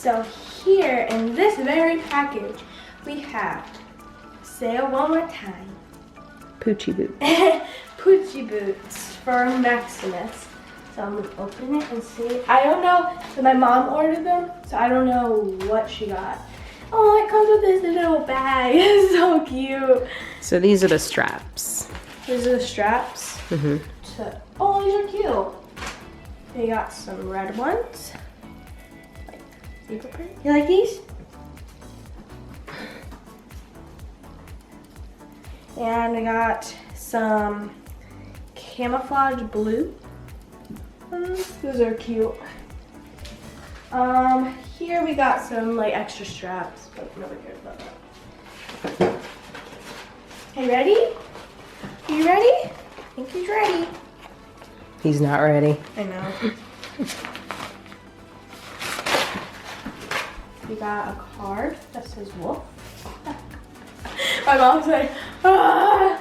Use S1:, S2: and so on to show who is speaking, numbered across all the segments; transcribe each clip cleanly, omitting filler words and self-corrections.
S1: So here in this very package, we have, say it one more time,
S2: Poochie boots.
S1: Poochie boots for Maximus. So I'm gonna open it and see. I don't know, but my mom ordered them, so I don't know what she got. Oh, it comes with this little bag. It's so cute.
S2: So these are the straps.
S1: These are the straps.
S2: Mm-hmm.
S1: Oh, these are cute. They got some red ones. Like zebra print. You like these? And I got some camouflage blue. Those are cute. Here we got some like extra straps, but nobody cares about that. Hey, ready? You ready? I think he's ready.
S2: He's not ready.
S1: I know. We got a card that says wolf. My mom's like, ah!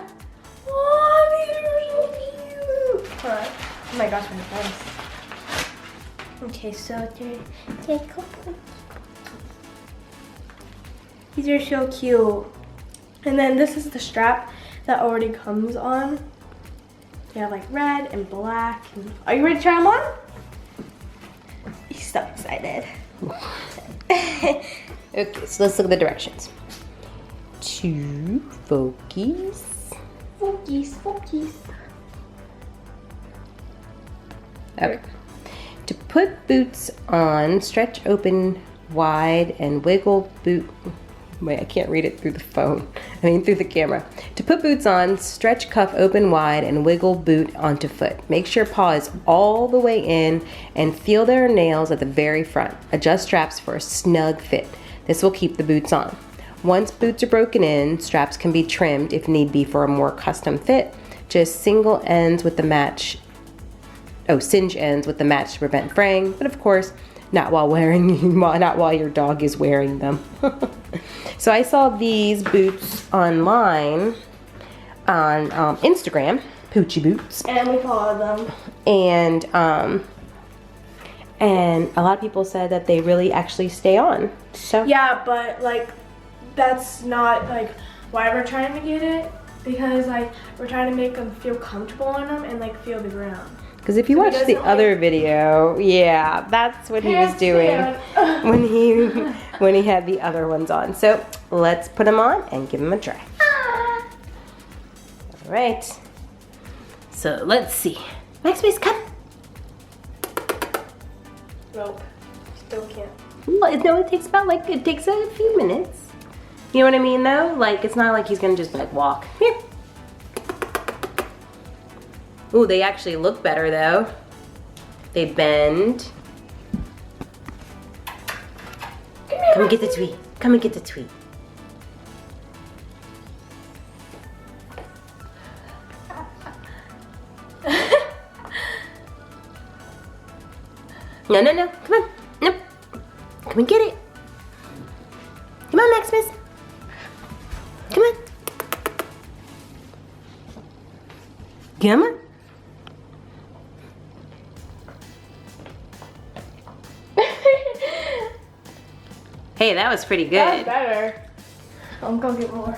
S1: Oh, these are so cute. Oh my gosh, my face. Okay, so they're couple. These are so cute. And then this is the strap that already comes on. They have like red and black. Are you ready to try them on? He's so excited.
S2: Okay, so let's look at the directions. To focus.
S1: Focus.
S2: Okay. To put boots on, stretch open wide and wiggle boot. Wait, I can't read it through the phone. Through the camera. To put boots on, stretch cuff open wide and wiggle boot onto foot. Make sure paw is all the way in and feel their nails at the very front. Adjust straps for a snug fit. This will keep the boots on. Once boots are broken in, straps can be trimmed if need be for a more custom fit. Just singe ends with the match to prevent fraying, but of course, not while your dog is wearing them. So I saw these boots online on Instagram, Poochie Boots.
S1: And we followed them.
S2: And a lot of people said that they really actually stay on. So
S1: Yeah, but like that's not like why we're trying to get it, because like we're trying to make them feel comfortable on them and like feel the ground.
S2: because if you watch the other video, yeah, that's what he was doing when he had the other ones on. So let's put them on and give them a try. All right. So let's see. Maximus, come.
S1: Nope. Still can't.
S2: Well, no, it takes a few minutes. You know what I mean, though? Like, it's not like he's gonna just like walk. Here. Ooh, they actually look better though. They bend. Come and get the tweet. Come and get the tweet. No. Come on. No. Come and get it. Come on, Maximus. Come on. Come on. Hey, that was pretty good.
S1: That was better. I'm gonna get more.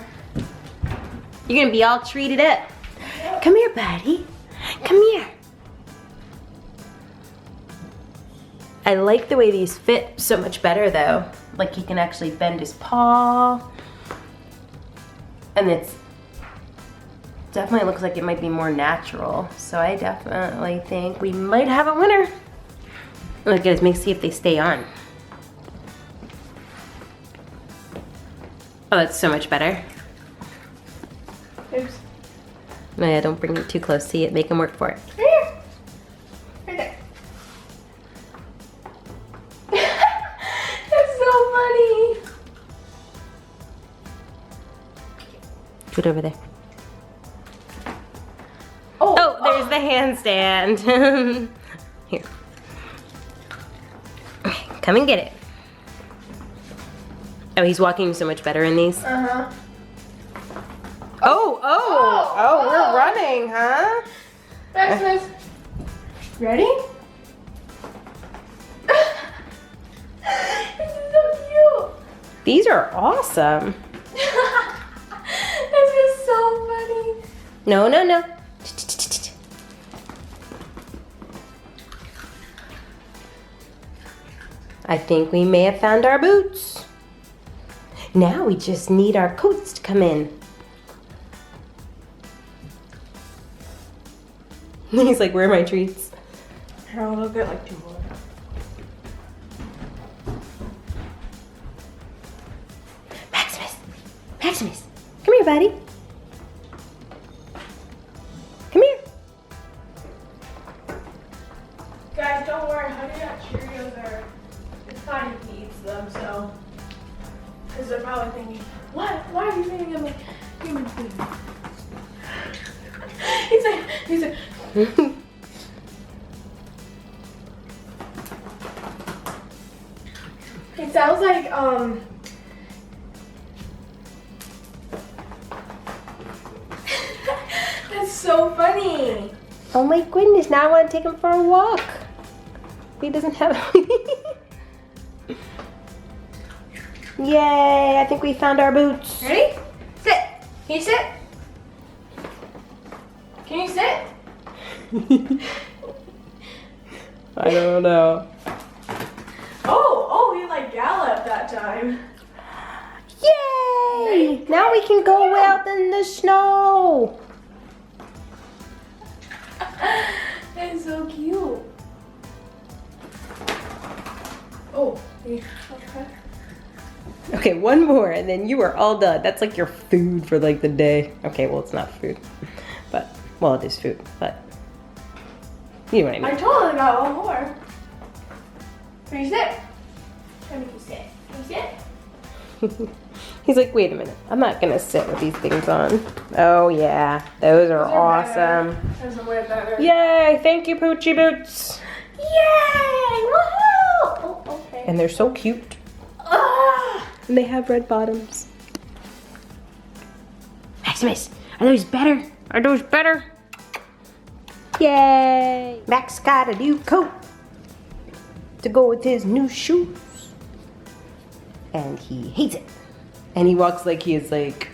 S2: You're gonna be all treated up. Come here, buddy. Come here. I like the way these fit so much better though. Like he can actually bend his paw. And it's definitely looks like it might be more natural. So I definitely think we might have a winner. Look at us, make see if they stay on. Oh, that's so much better.
S1: Oops.
S2: No, yeah, don't bring it too close. See it, make him work for it.
S1: Right here. Right there. That's so funny.
S2: Put it over there.
S1: Oh,
S2: There's the handstand. Here. Okay, come and get it. Oh, he's walking so much better in these.
S1: Uh-huh.
S2: Oh, we're running, huh?
S1: Maximus. Ready?
S2: These are awesome.
S1: This is so funny.
S2: No, no, no. I think we may have found our boots. Now we just need our coats to come in. He's like, where are my treats?
S1: Here, I'll get like 2 more.
S2: Maximus, come here, buddy. Come here.
S1: Guys, don't worry. Honey Nut Cheerios are. It's fine if he eats them, so. Because they're probably thinking, what? Why are you feeding him like human food? He's like. It sounds like, That's so funny.
S2: Oh my goodness, now I want to take him for a walk. He doesn't have. Yay, I think we found our boots.
S1: Ready? Sit. Can you sit? Can you sit?
S2: I don't know.
S1: Oh, he like galloped that time.
S2: Yay! Now we can go out in the snow.
S1: That's so cute. Oh, okay.
S2: Okay, one more and then you are all done. That's like your food for like the day. Okay, well it's not food, but, well it is food, but you know what I mean.
S1: I totally got one more. Can you sit? Let me sit. Can you sit?
S2: He's like, wait a minute, I'm not gonna sit with these things on. Oh yeah, those are awesome.
S1: Those are way better.
S2: Yay, thank you Poochie Boots.
S1: Yay! Woohoo! Oh, okay.
S2: And they're so cute.
S1: Ah!
S2: And they have red bottoms. Maximus, are those better? Are those better? Yay! Max got a new coat to go with his new shoes. And he hates it. And he walks like he is like,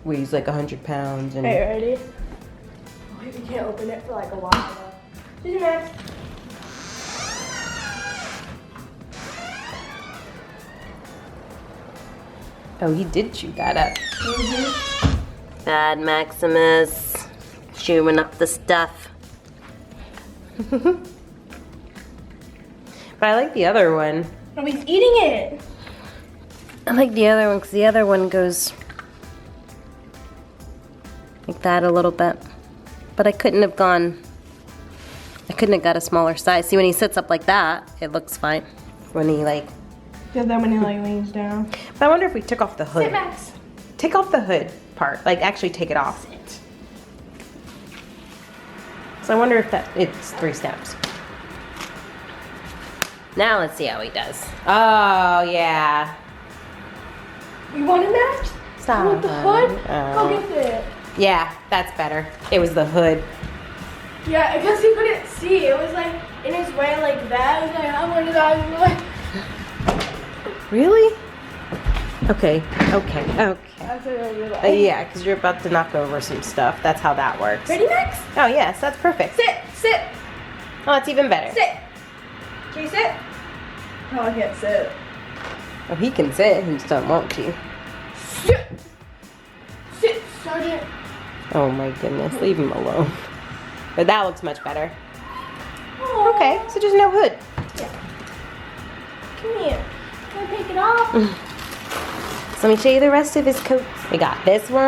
S2: weighs like 100 pounds. And
S1: Okay, ready? Oh, wait, we can't open it for like a while though. Did you, Max?
S2: oh, he did chew that up. Bad Maximus, chewing up the stuff. But I like the other one.
S1: Oh, he's eating it.
S2: I like the other one because the other one goes like that a little bit. But I couldn't have got a smaller size. See, when he sits up like that, it looks fine. When he like...
S1: Yeah, then when he like leans down.
S2: But I wonder if we took off the hood.
S1: Sit, Max.
S2: Take off the hood part. Like actually take it off.
S1: Sit.
S2: So I wonder if it's 3 steps. Now let's see how he does. Oh, yeah.
S1: You want it, Max?
S2: Stop.
S1: You want the hood?
S2: Oh.
S1: Go get it.
S2: Yeah, that's better. It was the hood.
S1: Yeah, because he couldn't see. It was like in his way like that. It was like, I'm gonna die.
S2: Really? Okay.
S1: That's what I realized.
S2: Yeah, because you're about to knock over some stuff. That's how that works.
S1: Ready, Max?
S2: Oh, yes, that's perfect.
S1: Sit.
S2: Oh, that's even better.
S1: Sit. Can you sit? Oh, I can't sit.
S2: Oh, he can sit. He just don't want to.
S1: Sit, Sergeant.
S2: Oh, my goodness. Leave him alone. But that looks much better.
S1: Aww.
S2: Okay, so just no hood.
S1: Yeah. Come here. Can I take it off?
S2: So let me show you the rest of his coats. We got this one.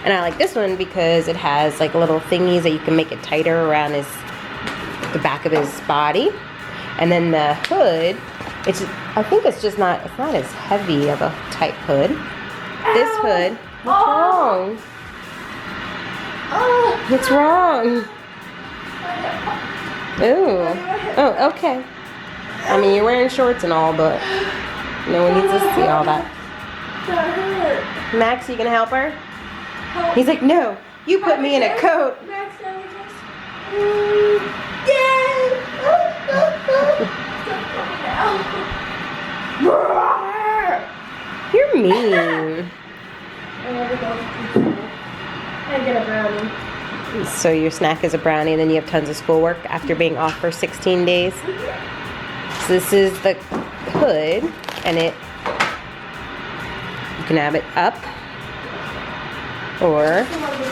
S2: And I like this one because it has like little thingies that you can make it tighter around the back of his body. And then the hood, I think it's not as heavy of a tight hood. This hood, what's wrong? What's wrong? Ooh. Oh, okay. I mean, you're wearing shorts and all, but no one needs to see all that.
S1: That hurt.
S2: Max, you gonna help her?
S1: Help.
S2: He's like, no, you put me in a coat.
S1: Max, now we just... Yay!
S2: You're mean.
S1: I never go to school. I get a brownie.
S2: So your snack is a brownie, and then you have tons of schoolwork after being off for 16 days. So this is the hood, and you can have it up or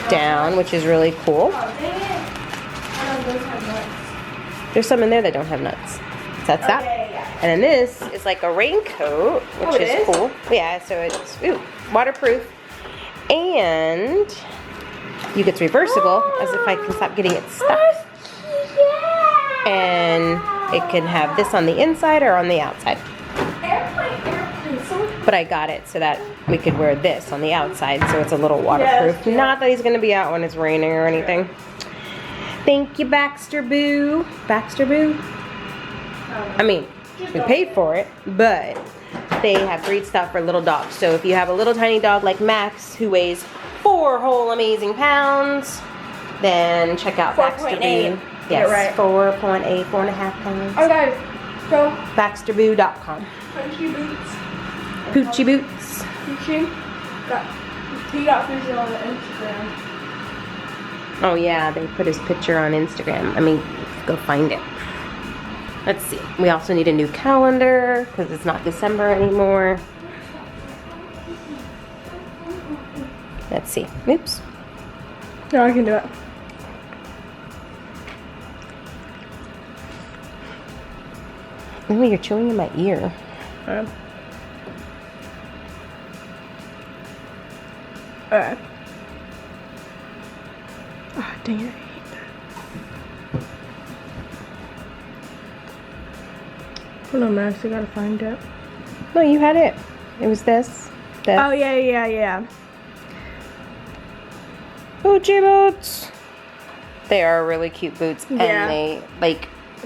S2: down, which is really cool.
S1: Oh, dang it. I don't have nuts.
S2: There's some in there that don't have nuts. So that's that.
S1: Okay, yeah.
S2: And then this is like a raincoat, which is cool. Yeah, so it's waterproof. And it's reversible, as if I can stop getting it stuck. And it can have this on the inside or on the outside. But I got it so that we could wear this on the outside, so it's a little waterproof.
S1: Yes.
S2: Not that he's gonna be out when it's raining or anything. Thank you, Baxter Boo. Baxter Boo? I mean, we paid for it, but they have great stuff for little dogs. So if you have a little tiny dog like Max who weighs 4 whole amazing pounds, then check out Baxter Boo. Yes, right. 4.8, 4.5 pounds.
S1: Oh guys, so
S2: BaxterBoo.com.
S1: Punchy Boots.
S2: Poochie Boots.
S1: He got pictures on the Instagram.
S2: Oh yeah, they put his picture on Instagram. I mean, go find it. Let's see. We also need a new calendar because it's not December anymore. Let's see. Oops.
S1: No, I can do it.
S2: Oh, you're chewing in my ear.
S1: Alright. Oh, dang it. I hate that. Hold on, Max. I gotta find it.
S2: No, you had it. It was this.
S1: Oh, yeah.
S2: Poochie boots. They are really cute boots, and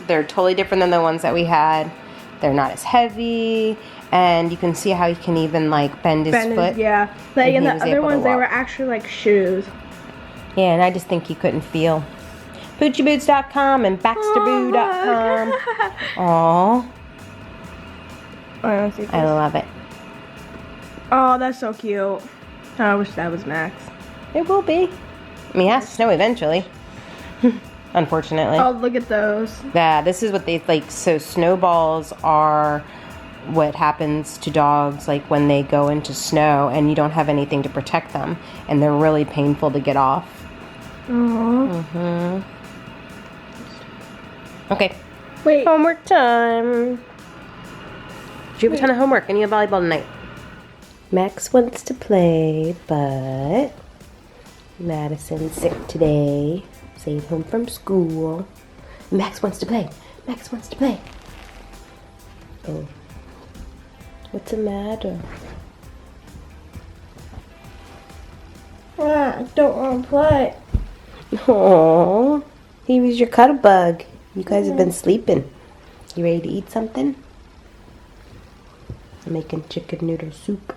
S2: they're totally different than the ones that we had. They're not as heavy, and you can see how he can even like bend his foot.
S1: Yeah, like in the other ones, they were actually like shoes.
S2: Yeah, and I just think he couldn't feel. PoochieBoots.com and BaxterBoo.com. Aww. I love it.
S1: Oh, that's so cute. Oh, I wish that was Max.
S2: It will be. I mean, it has to snow eventually. Unfortunately.
S1: Oh, look at those.
S2: Yeah, this is what they like. So snowballs are what happens to dogs like when they go into snow and you don't have anything to protect them, and they're really painful to get off. Okay.
S1: Wait.
S2: Homework time. Do you have a ton of homework and you have volleyball tonight? Max wants to play, but Madison's sick today. Stayed home from school. Max wants to play. Max wants to play. Oh. What's the matter?
S1: I don't want to play.
S2: Aww. He was your cuddle bug. You guys have been sleeping. You ready to eat something? I'm making chicken noodle soup.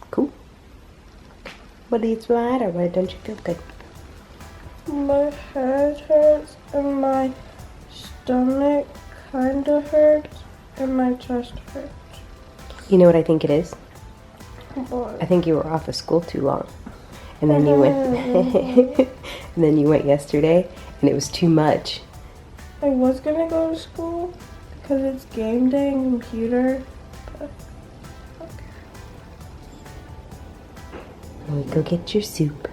S2: Cool. What is the matter? Why don't you feel good?
S1: My head hurts and my stomach kind of hurts and my chest hurts.
S2: You know what I think it is?
S1: What?
S2: I think you were off of school too long. And then you went and then you went yesterday and it was too much.
S1: I was gonna go to school because it's game day and computer. But okay.
S2: Go get your soup.